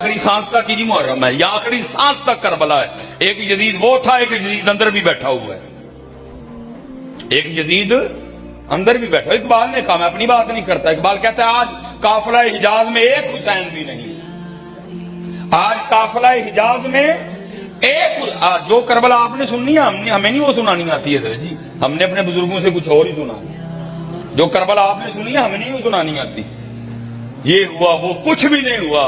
آخری سانس تک ہی محرم ہے، یا آخری سانس تک کربلا ہے. ایک یزید وہ تھا، ایک یزید اندر بھی بیٹھا ہوا ہے. ایک یزید اندر بھی بیٹھا. اقبال نے کہا، میں اپنی بات نہیں کرتا، اقبال کہتا ہے آج قافلہ حجاز میں ایک حسین بھی نہیں. آج قافلہ حجاز میں ایک جو کربلا آپ نے سننی ہے، ہمیں نہیں وہ سنانی آتی ہے جی. ہم نے اپنے بزرگوں سے کچھ اور ہی سنا. جو کربلا آپ نے سنی ہے ہمیں نہیں وہ سنانی آتی. یہ ہوا وہ کچھ بھی نہیں ہوا،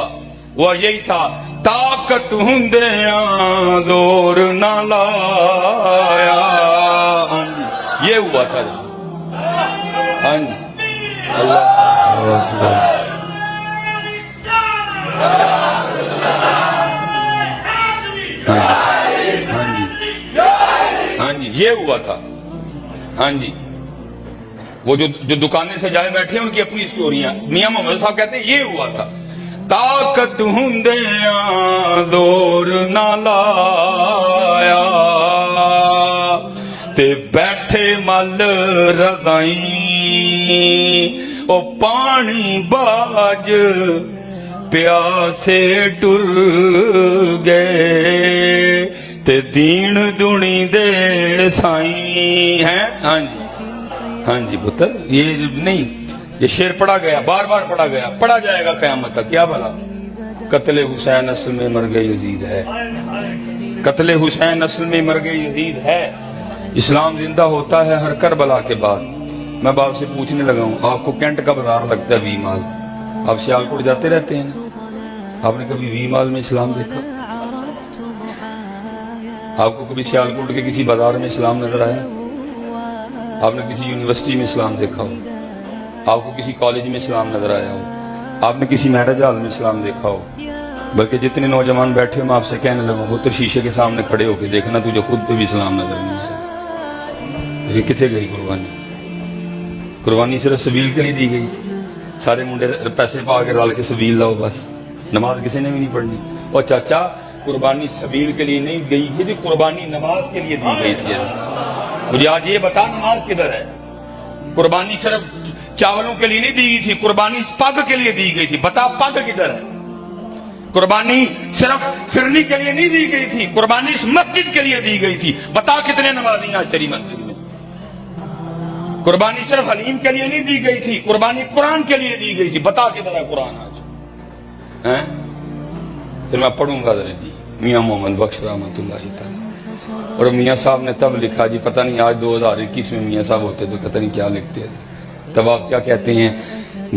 وہ یہی تھا طاقت ہندیاں زور نہ لایا. یہ ہوا تھا. ہاں جی اللہ ہاں جی یہ ہوا تھا. ہاں جی وہ جو دکانیں سے جائے بیٹھے ہیں ان کی اپنی سٹوریاں. میاں محمد صاحب کہتے ہیں یہ ہوا تھا طاقت ہندیاں دور نہ لایا تے بیٹھے مل رضائیں او پانی باج پیاسے ٹر گئے تے دین دنی دے سائیں ہیں. ہاں جی ہاں جی پتر یہ نہیں، یہ شعر پڑھا گیا، بار بار پڑھا گیا، پڑھا جائے گا قیامت تک. کیا بھلا قتل حسین اصل میں مرگ یزید ہے. قتل حسین اصل میں مرگ یزید ہے. اسلام زندہ ہوتا ہے ہر کربلا کے بعد. میں باپ سے پوچھنے لگا ہوں، آپ کو کینٹ کا بازار لگتا ہے وی مال، آپ سیالکوٹ جاتے رہتے ہیں، آپ نے کبھی وی مال میں اسلام دیکھا؟ آپ کو کبھی سیالکوٹ کے کسی بازار میں اسلام نظر آیا؟ آپ نے کسی یونیورسٹی میں اسلام دیکھا ہو؟ آپ کو کسی کالج میں اسلام نظر آیا ہو؟ آپ نے کسی میرج ہال میں اسلام دیکھا ہو؟ بلکہ جتنے نوجوان بیٹھے ہو میں آپ سے کہنے لگا وہ تو شیشے کے سامنے کھڑے ہو کے دیکھنا تجھے خود پہ بھی اسلام نظر نہیں آئے. یہ کتنے گئی قربانی؟ قربانی صرف سبیل کے لیے دی گئی تھی. سارے منڈے پیسے پا کے رل کے سبیل لاؤ بس. نماز کسی نے بھی نہیں پڑھنی. اور چاچا قربانی سبیل کے لیے نہیں گئی تھی، قربانی نماز کے لیے دی گئی تھی. مجھے آج یہ بتا نماز کدھر ہے؟ قربانی صرف چاولوں کے لیے نہیں دی گئی تھی، قربانی پگ کے لیے دی گئی تھی. بتا پگ کدھر ہے؟ قربانی صرف فرنی کے لیے نہیں دی گئی تھی، قربانی اس مسجد کے لیے دی گئی تھی. بتا کتنے نمازی آج تیری مسجد میں؟ قربانی صرف حلیم کے لیے نہیں دی گئی تھی، قربانی قرآن کے لیے دی گئی تھی. بتا کدھر ہے قرآن آج؟ پھر میں پڑھوں گا ذرا جی میاں محمد بخش رحمۃ اللہ تعالی. اور میاں صاحب نے تب لکھا جی، پتہ نہیں آج 2021 میں میاں صاحب ہوتے تو پتہ نہیں کیا لکھتے ہیں. تب آپ کیا کہتے ہیں؟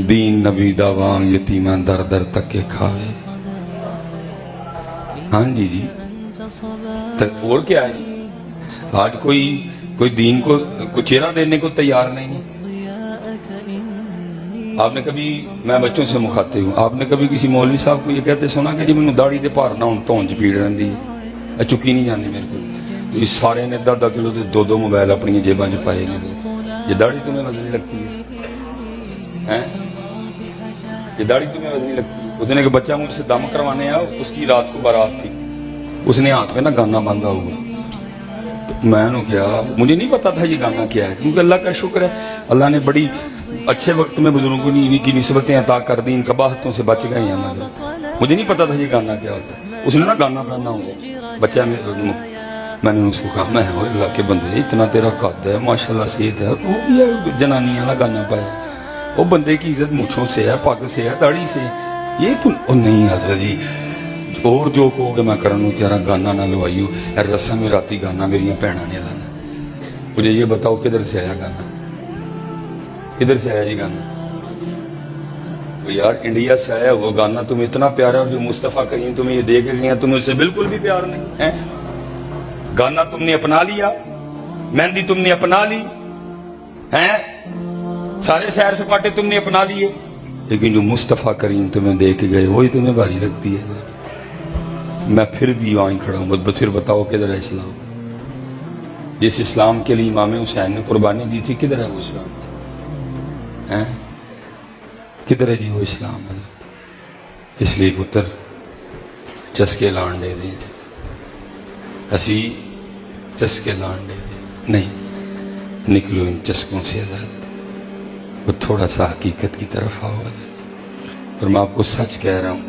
دین نبی داوان یتیمہ در در تک کے کھاوے. ہاں جی جی اور کیا ہے؟ آج کوئی دین کو چہرہ دینے کو تیار نہیں ہے. آپ نے کبھی، میں بچوں سے مخاطب ہوں، آپ نے کبھی کسی مولوی صاحب کو یہ کہتے سنا کہ جی میں داڑھی دے پار نہ ہوں تونج پیڑ رہی ہے، چکی نہیں جاندی میرے کو. اس سارے نے 10 کلو دے 2 موبائل اپنی جیباں چ پائے گئے. یہ داڑھی تمہیں وزنی لگتی ہے؟ یہ داڑھی تمہیں وزنی لگتی ہے؟ اس نے کہ بچہ مجھ سے دم کروانے آیا، اس کی رات کو بارات تھی، اس نے ہاتھ میں نا گانا باندھا ہوا. میں نے کیا، مجھے نہیں پتا تھا یہ گانا کیا ہے، کیونکہ اللہ کا شکر ہے اللہ نے بڑی اچھے وقت میں بزرگوں نے کی نسبتیں عطا کر دی، ان قباحتوں سے بچ گئے ہیں. مجھے نہیں پتا تھا یہ گانا کیا ہوتا ہے. اس نے نا گانا پہنا ہوا بچہ میں نے اس کو کہا میں اللہ کے بندے اتنا تیرا قد ہے ماشاءاللہ صحت ہے، تو یہ جنانی والا گانا پایا. وہ بندے کی عزت مچھوں سے ہے، پگ سے ہے، داڑھی سے. یہ تو نہیں حضرت جی اور جو کہو گے میں کرنوں تیرا گانا نہ لوائیو رسم میں راتی گانا میری بہنوں نے لانا. مجھے یہ بتاؤ کدھر سے آیا گانا؟ کدھر سے آیا یہ گانا؟ یار انڈیا سے آیا وہ گانا تمہیں اتنا پیارا جو مصطفیٰ کریم تمہیں یہ دے کے گئے ہیں تمہیں اسے بالکل بھی پیار نہیں ہے. گانا تم نے اپنا لیا، مہندی تم نے اپنا لی ہیں، سارے سیر سپاٹے تم نے اپنا لیے، لیکن جو مصطفیٰ کریم تمہیں دے کے گئے وہی تمہیں بھاری لگتی ہے. میں پھر بھی وہیں کھڑا ہوں. پھر بتاؤ کدھر ہے اسلام؟ جس اسلام کے لیے امام حسین نے قربانی دی تھی کدھر ہے وہ اسلام؟ کدھر ہے جی وہ اسلام؟ اس لیے پتر چسکے لانڈے دیں، ہسی چسکے لانڈے دیں نہیں، نکلو ان چسکوں سے حضرت، وہ تھوڑا سا حقیقت کی طرف آؤ حضرت. اور میں آپ کو سچ کہہ رہا ہوں،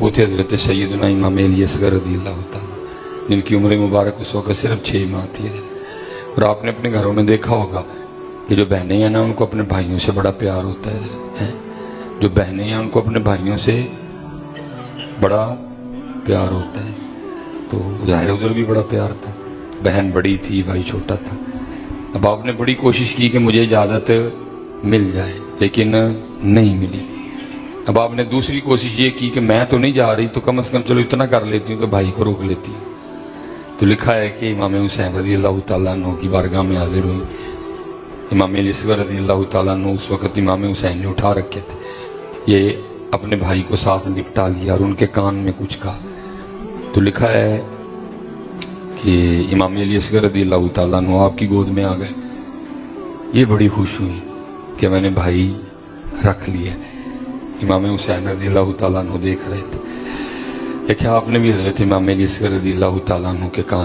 وہ تھے حضرت سیدنا امام علی اصغر رضی اللہ تعالیٰ، جن کی عمر مبارک اس وقت صرف 6 ماہ تھی. اور آپ نے اپنے گھروں میں دیکھا ہوگا کہ جو بہنیں ہیں نا ان کو اپنے بھائیوں سے بڑا پیار ہوتا ہے. جو بہنیں ہیں ان کو اپنے بھائیوں سے بڑا پیار ہوتا ہے. تو ظاہر ادھر بھی بڑا پیار تھا، بہن بڑی تھی بھائی چھوٹا تھا. اب آپ نے بڑی کوشش کی کہ مجھے اجازت مل جائے لیکن نہیں ملی. اب آپ نے دوسری کوشش یہ کی کہ میں تو نہیں جا رہی تو کم از کم چلو اتنا کر لیتی ہوں کہ بھائی کو روک لیتی ہوں. تو لکھا ہے کہ امام حسین رضی اللہ تعالیٰ عنہ کی بارگاہ میں حاضر ہوئی. امام علی اصغر رضی اللہ تعالیٰ عنہ اس وقت امام حسین نے اٹھا رکھے تھے. یہ اپنے بھائی کو ساتھ لپٹا لیا اور ان کے کان میں کچھ کہا. تو لکھا ہے کہ امام علی اصغر رضی اللہ تعالیٰ عنہ آپ کی گود میں آ گئے. یہ بڑی خوش ہوئی کہ میں نے بھائی رکھ لیا. امام حسین رضی اللہ تعالیٰ عنہ دیکھ رہے تھے. دیکھا آپ نے بھی حضرت امام علی اصغر رضی اللہ تعالیٰ عنہ کے کان